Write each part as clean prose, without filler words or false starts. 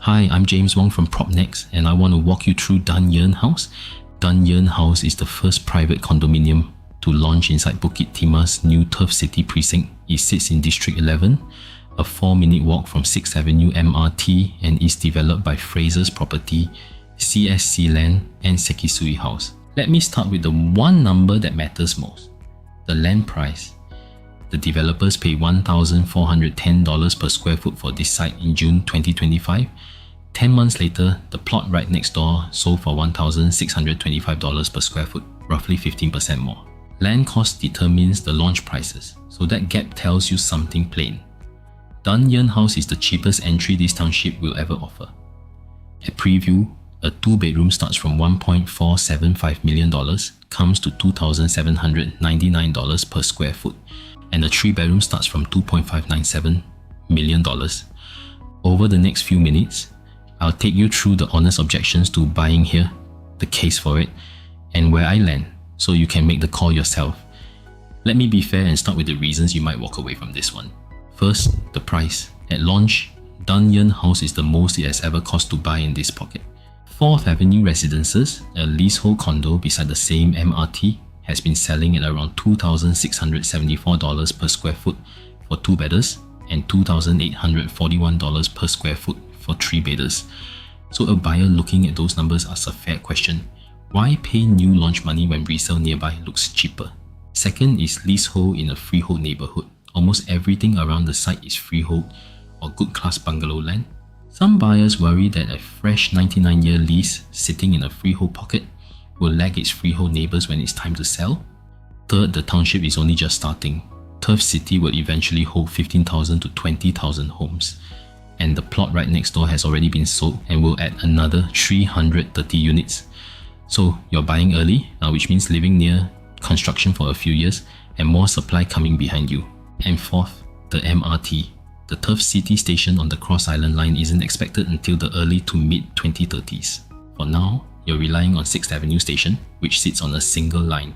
Hi, I'm James Wong from PropNext and I want to walk you through Dunearn House. Dunearn House is the first private condominium to launch inside Bukit Timah's new Turf City precinct. It sits in District 11, a 4-minute walk from Sixth Avenue MRT, and is developed by Frasers Property, CSC Land and Sekisui House. Let me start with the one number that matters most, the land price. The developers pay $1,410 per square foot for this site in June 2025. 10 months later, the plot right next door sold for $1,625 per square foot, roughly 15% more. Land cost determines the launch prices, so that gap tells you something plain. Dunearn House is the cheapest entry this township will ever offer. At preview, a 2-bedroom starts from $1.475 million, comes to $2,799 per square foot, and a 3-bedroom starts from $2.597 million. Over the next few minutes, I'll take you through the honest objections to buying here, the case for it, and where I land, so you can make the call yourself. Let me be fair and start with the reasons you might walk away from this one. First, the price. At launch, Dunearn House is the most it has ever cost to buy in this pocket. 4th Avenue Residences, a leasehold condo beside the same MRT, has been selling at around $2,674 per square foot for 2-bedders and $2,841 per square foot for 3-bedders. So a buyer looking at those numbers asks a fair question: why pay new launch money when resale nearby looks cheaper? Second is leasehold in a freehold neighbourhood. Almost everything around the site is freehold or good class bungalow land. Some buyers worry that a fresh 99-year lease sitting in a freehold pocket will lag its freehold neighbours when it's time to sell. Third, the township is only just starting. Turf City will eventually hold 15,000 to 20,000 homes, and the plot right next door has already been sold and will add another 330 units. So you're buying early, which means living near construction for a few years and more supply coming behind you. And fourth, the MRT. The Turf City station on the Cross Island line isn't expected until the early to mid-2030s. For now, you're relying on 6th Avenue station, which sits on a single line.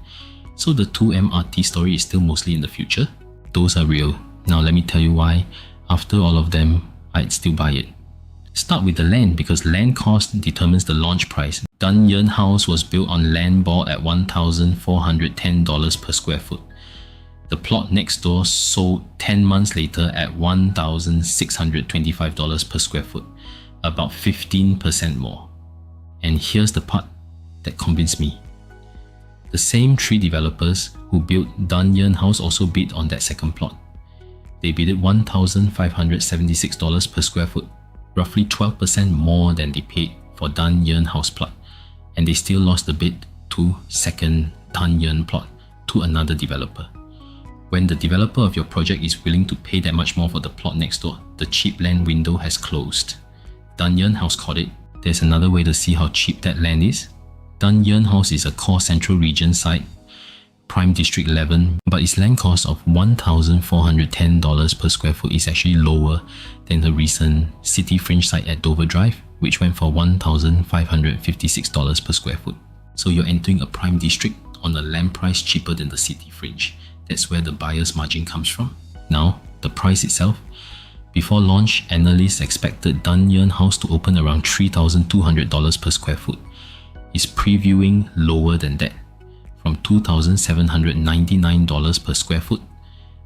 So the 2 MRT story is still mostly in the future. Those are real. Now let me tell you why, after all of them, I'd still buy it. Start with the land, because land cost determines the launch price. Dunearn House was built on land bought at $1,410 per square foot. The plot next door sold 10 months later at $1,625 per square foot, about 15% more. And here's the part that convinced me. The same 3 developers who built Dunearn House also bid on that second plot. They bidded $1,576 per square foot, roughly 12% more than they paid for Dunearn House plot, and they still lost the bid to second Dunearn plot to another developer. When the developer of your project is willing to pay that much more for the plot next door, the cheap land window has closed. Dunearn House caught it. There's another way to see how cheap that land is. Dunearn House is a core central region site, prime district 11, but its land cost of $1,410 per square foot is actually lower than the recent city fringe site at Dover Drive, which went for $1,556 per square foot. So you're entering a prime district on a land price cheaper than the city fringe. That's where the buyer's margin comes from. Now, the price itself. Before launch, analysts expected Dunearn House to open around $3,200 per square foot. It's previewing lower than that, from $2,799 per square foot.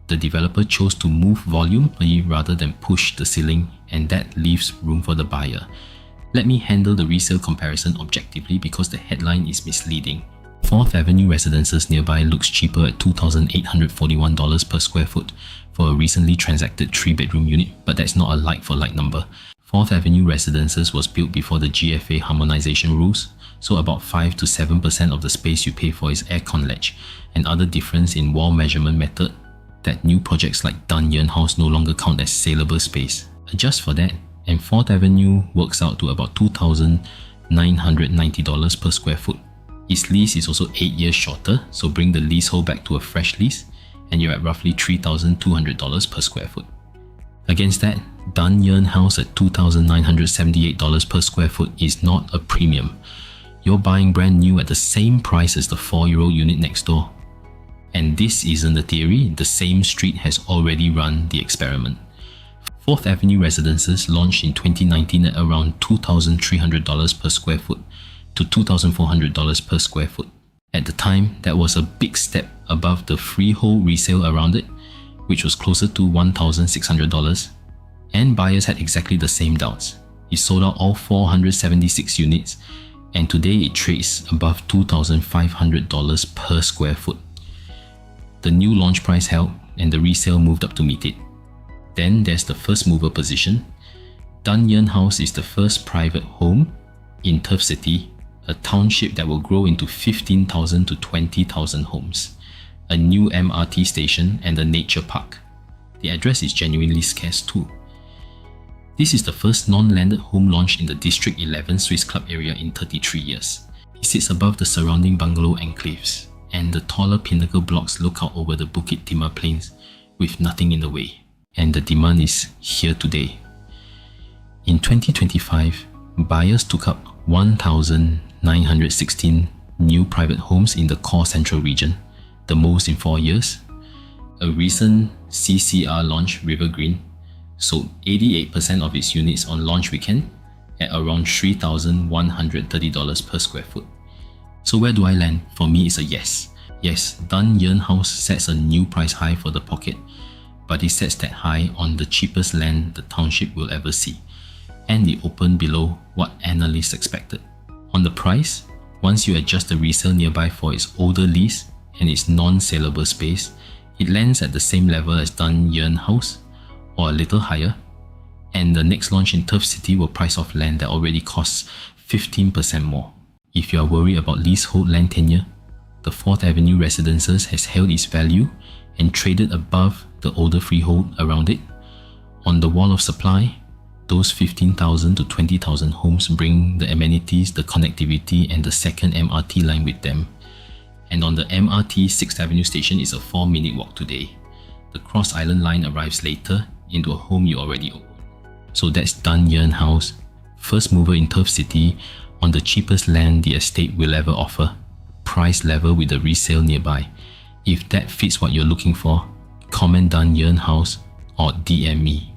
The developer chose to move volume rather than push the ceiling, and that leaves room for the buyer. Let me handle the resale comparison objectively because the headline is misleading. 4th Avenue Residences nearby looks cheaper at $2,841 per square foot for a recently transacted 3-bedroom unit, but that's not a like-for-like number. 4th Avenue Residences was built before the GFA harmonization rules, so about 5 to 7% of the space you pay for is aircon ledge and other difference in wall measurement method that new projects like Dunearn House no longer count as saleable space. Adjust for that, and 4th Avenue works out to about $2,990 per square foot. Its lease is also 8 years shorter, so bring the leasehold back to a fresh lease and you're at roughly $3,200 per square foot. Against that, Dunearn House at $2,978 per square foot is not a premium. You're buying brand new at the same price as the 4-year-old unit next door. And this isn't a theory, the same street has already run the experiment. Fourth Avenue Residences launched in 2019 at around $2,300 per square foot to $2,400 per square foot. At the time, that was a big step above the freehold resale around it, which was closer to $1,600, and buyers had exactly the same doubts. It sold out all 476 units, and today it trades above $2,500 per square foot. The new launch price held, and the resale moved up to meet it. Then there's the first mover position. Dunearn House is the first private home in Turf City, a township that will grow into 15,000 to 20,000 homes, a new MRT station and a nature park. The address is genuinely scarce too. This is the first non-landed home launch in the District 11 Swiss Club area in 33 years. It sits above the surrounding bungalow enclaves, and the taller pinnacle blocks look out over the Bukit Timah plains with nothing in the way. And the demand is here today. In 2025, buyers took up 1,916 new private homes in the core central region, the most in 4 years. A recent CCR launch, River Green, sold 88% of its units on launch weekend at around $3,130 per square foot. So where do I land? For me, it's a yes. Yes, Dunearn House sets a new price high for the pocket, but it sets that high on the cheapest land the township will ever see, and it opened below what analysts expected. On the price, once you adjust the resale nearby for its older lease and its non-saleable space, it lands at the same level as Dunearn House, or a little higher, and the next launch in Turf City will price off land that already costs 15% more. If you are worried about leasehold land tenure, the 4th Avenue Residences has held its value and traded above the older freehold around it. On the wall of supply, those 15,000 to 20,000 homes bring the amenities, the connectivity, and the second MRT line with them. And on the MRT, Sixth Avenue station is a 4-minute walk today. The Cross Island line arrives later into a home you already own. So that's Dunearn House, first mover in Turf City on the cheapest land the estate will ever offer, price level with the resale nearby. If that fits what you're looking for, comment Dunearn House or DM me.